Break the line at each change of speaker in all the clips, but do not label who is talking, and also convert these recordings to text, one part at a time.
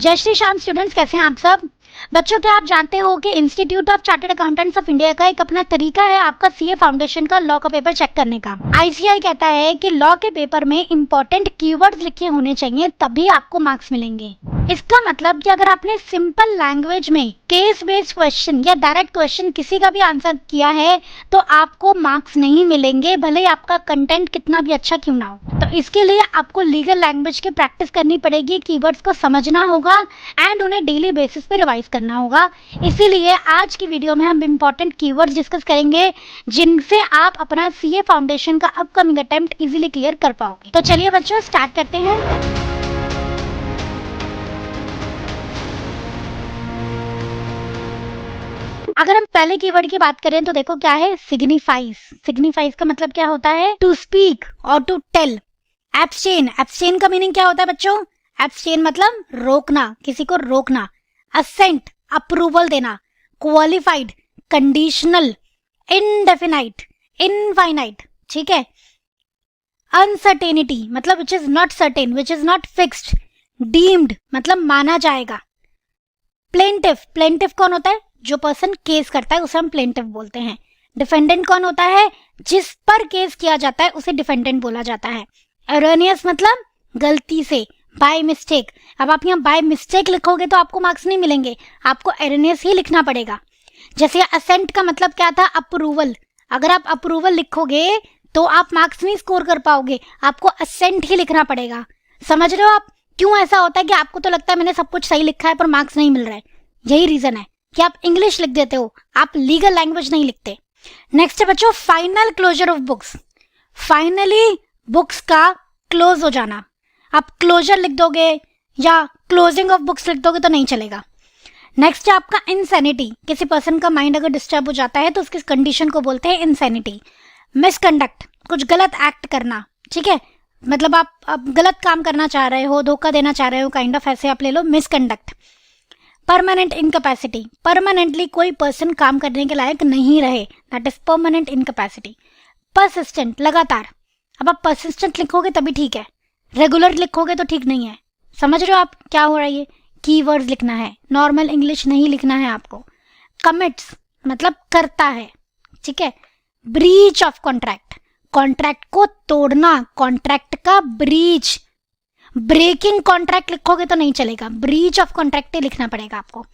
जय श्री श्याम स्टूडेंट्स, कैसे हैं आप सब बच्चों? क्या आप जानते हो कि institute of chartered accountants of India का एक अपना तरीका है आपका सीए फाउंडेशन का लॉ का पेपर चेक करने का। आईसीआई कहता है कि लॉ के पेपर में इंपॉर्टेंट कीवर्ड्स लिखे होने चाहिए, तभी आपको मार्क्स मिलेंगे। इसका मतलब कि अगर आपने सिंपल लैंग्वेज में केस बेस्ड क्वेश्चन या डायरेक्ट क्वेश्चन किसी का भी आंसर किया है तो आपको मार्क्स नहीं मिलेंगे, भले ही आपका कंटेंट कितना भी अच्छा क्यों ना हो। तो इसके लिए आपको लीगल लैंग्वेज की प्रैक्टिस करनी पड़ेगी, कीवर्ड्स को समझना होगा एंड उन्हें डेली बेसिस पे रिवाइज करना होगा। इसीलिए आज की वीडियो में हम इंपॉर्टेंट कीवर्ड्स डिस्कस करेंगे जिनसे आप अपना सीए फाउंडेशन का अपकमिंग अटेम्प्ट इजीली क्लियर कर पाओगे। तो चलिए बच्चों, स्टार्ट करते हैं। अगर हम पहले कीवर्ड की बात करें तो देखो क्या है, सिग्निफाइज। सिग्निफाइज का मतलब क्या होता है? टू स्पीक और टू टेल। एब्सटेन, एब्सटेन का मीनिंग क्या होता है बच्चों? एब्सटेन मतलब रोकना, किसी को रोकना। असेंट, अप्रूवल देना। Qualified, conditional. इनडेफिनाइट, इनफाइनाइट, ठीक है। अनसर्टेनिटी मतलब which is not certain, which is not fixed. Deemed मतलब माना जाएगा। प्लेंटिफ, प्लेंटिफ कौन होता है? जो पर्सन केस करता है उसे हम प्लेंटिफ बोलते हैं। डिफेंडेंट कौन होता है? जिस पर केस किया जाता है उसे डिफेंडेंट बोला जाता है। एरनियस मतलब गलती से, बाय मिस्टेक। अब आप यहाँ बाय मिस्टेक लिखोगे तो आपको मार्क्स नहीं मिलेंगे, आपको एरनियस ही लिखना पड़ेगा। जैसे असेंट का मतलब क्या था? अप्रूवल। अगर आप अप्रूवल लिखोगे तो आप मार्क्स नहीं स्कोर कर पाओगे, आपको असेंट ही लिखना पड़ेगा। समझ रहे हो आप क्यों ऐसा होता है कि आपको तो लगता है मैंने सब कुछ सही लिखा है पर मार्क्स नहीं मिल रहा है? यही रीजन है कि आप इंग्लिश लिख देते हो, आप लीगल लैंग्वेज नहीं लिखते। नेक्स्ट है बच्चों, final closure of books. Finally books का क्लोज हो जाना। आप क्लोजर लिख दोगे या क्लोजिंग ऑफ बुक्स लिख दोगे तो नहीं चलेगा। नेक्स्ट है आपका इंसैनिटी। किसी पर्सन का माइंड अगर डिस्टर्ब हो जाता है तो उसकी कंडीशन को बोलते हैं इंसैनिटी। मिसकंडक्ट, कुछ गलत एक्ट करना, ठीक है। मतलब आप गलत काम करना चाह रहे हो, धोखा देना चाह रहे हो, काइंड ऑफ, ऐसे आप ले लो मिसकंडक्ट। परमानेंट इनकैपेसिटी, परमानेंटली कोई पर्सन काम करने के लायक नहीं रहे, that is permanent incapacity. Persistent, लगातार। अब आप परसिस्टेंट लिखोगे तभी ठीक है, रेगुलर लिखोगे तो ठीक नहीं है। समझ रहे हो आप क्या हो रहा है? ये कीवर्ड्स लिखना है, नॉर्मल इंग्लिश नहीं लिखना है आपको। कमिट्स मतलब करता है, ठीक है। ब्रीच ऑफ कॉन्ट्रैक्ट, कॉन्ट्रैक्ट को तोड़ना, कॉन्ट्रैक्ट का ब्रीच। ब्रेकिंग कॉन्ट्रैक्ट लिखोगे तो नहीं चलेगा, ब्रीच ऑफ कॉन्ट्रैक्ट ही लिखना पड़ेगा आपको।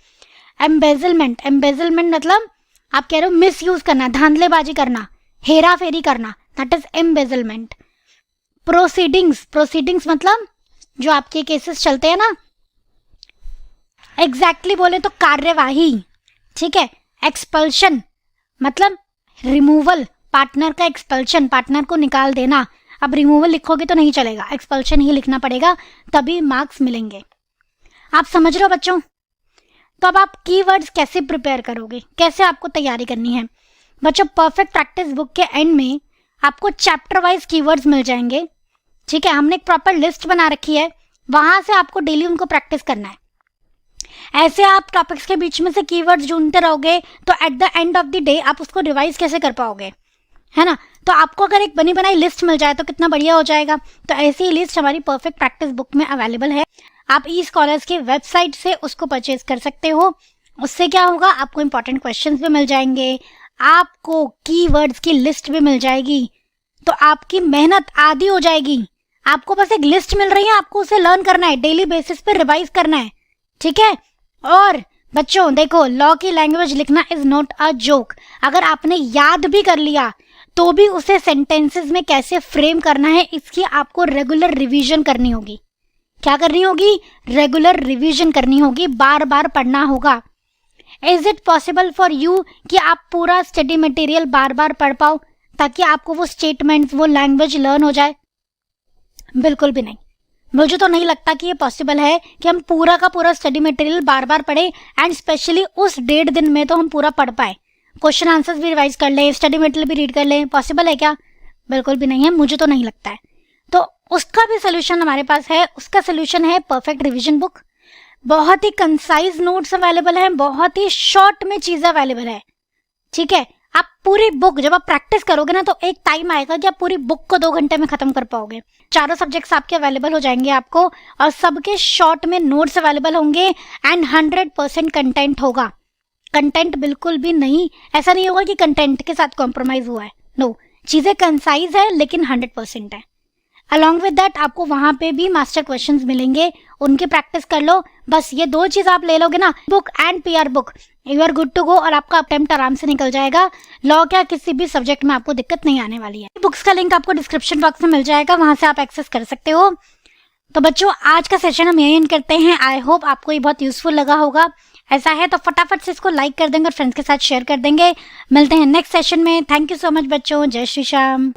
एम्बेजलमेंट, एम्बेजलमेंट मतलब आप कह रहे हो मिस यूज करना, धांधलेबाजी करना, हेरा फेरी करना, that is embezzlement. Proceedings, proceedings मतलब जो आपके केसेस चलते हैं ना, एग्जैक्टली बोले तो कार्यवाही, ठीक है। एक्सपल्शन मतलब रिमूवल, पार्टनर का एक्सपल्शन, पार्टनर को निकाल देना। अब रिमूवल लिखोगे तो नहीं चलेगा, एक्सपल्शन ही लिखना पड़ेगा, तभी मार्क्स मिलेंगे। आप समझ रहे हो बच्चों? तो अब आप कीवर्ड्स कैसे प्रिपेयर करोगे, कैसे आपको तैयारी करनी है? बच्चों, परफेक्ट प्रैक्टिस बुक के एंड में आपको चैप्टर वाइज कीवर्ड्स मिल जाएंगे, ठीक है। हमने एक प्रॉपर लिस्ट बना रखी है, वहां से आपको डेली उनको प्रैक्टिस करना है। ऐसे आप टॉपिक्स के बीच में से कीवर्ड्स ढूंढते रहोगे तो at the end of the day आप उसको रिवाइज कैसे कर पाओगे, है ना? तो आपको अगर एक बनी बनाई लिस्ट मिल जाए तो कितना बढ़िया हो जाएगा। तो ऐसी ही लिस्ट हमारी परफेक्ट प्रैक्टिस बुक में अवेलेबल है, आप ई स्कॉलर्स की वेबसाइट से उसको परचेज कर सकते हो। उससे क्या होगा, आपको इंपॉर्टेंट क्वेश्चंस भी मिल जाएंगे, आपको कीवर्ड्स की लिस्ट भी मिल जाएगी, तो आपकी मेहनत आधी हो जाएगी। आपको बस एक लिस्ट मिल रही है, आपको उसे लर्न करना है, डेली बेसिस पे रिवाइज करना है, ठीक है। और बच्चों देखो, लॉ की लैंग्वेज लिखना इज नॉट अ जोक। अगर आपने याद भी कर लिया तो भी उसे सेंटेंसेस में कैसे फ्रेम करना है, इसकी आपको रेगुलर रिवीजन करनी होगी। क्या करनी होगी? रेगुलर रिवीजन करनी होगी, बार बार पढ़ना होगा। Is it possible for you कि आप पूरा स्टडी मटेरियल बार बार पढ़ पाओ ताकि आपको वो स्टेटमेंट्स, वो लैंग्वेज लर्न हो जाए? बिल्कुल भी नहीं। मुझे तो नहीं लगता कि ये पॉसिबल है कि हम पूरा का पूरा स्टडी मटेरियल बार बार पढ़े एंड स्पेशली उस 1.5 दिन में तो हम पूरा पढ़ पाए, क्वेश्चन आंसर्स भी रिवाइज कर लें, स्टडी मटेरियल भी रीड कर लें। पॉसिबल है क्या? बिल्कुल भी नहीं है, मुझे तो नहीं लगता है। तो उसका भी सोल्यूशन हमारे पास है, उसका सोल्यूशन है परफेक्ट रिवीजन बुक। बहुत ही कंसाइज नोट्स अवेलेबल है, बहुत ही शॉर्ट में चीजें अवेलेबल है, ठीक है। आप पूरी बुक जब आप प्रैक्टिस करोगे ना, तो एक टाइम आएगा कि आप पूरी बुक को 2 घंटे में खत्म कर पाओगे। चारों सब्जेक्ट्स आपके अवेलेबल हो जाएंगे आपको, और सबके शॉर्ट में नोट्स अवेलेबल होंगे एंड 100% कंटेंट होगा। कंटेंट बिल्कुल भी नहीं, ऐसा नहीं होगा कि कंटेंट के साथ कॉम्प्रोमाइज हुआ है, नो, चीजें कंसाइज है लेकिन 100% है। अलॉन्ग विद दैट आपको वहां पे भी मास्टर क्वेश्चंस मिलेंगे, उनकी प्रैक्टिस कर लो। बस ये 2 चीज आप ले लोगे ना, book and PR book, you are good to go, और आपका अटेम्प्ट आराम से निकल जाएगा। लॉ क्या किसी भी सब्जेक्ट में आपको दिक्कत नहीं आने वाली है। बुक्स का लिंक आपको डिस्क्रिप्शन बॉक्स में मिल जाएगा, वहां से आप एक्सेस कर सकते हो। तो बच्चों, आज का सेशन हम यही एंड करते हैं। आई होप आपको ये बहुत यूजफुल लगा होगा। ऐसा है तो फटाफट से इसको लाइक कर देंगे और फ्रेंड्स के साथ शेयर कर देंगे। मिलते हैं नेक्स्ट सेशन में। थैंक यू सो मच बच्चों, जय श्री श्याम।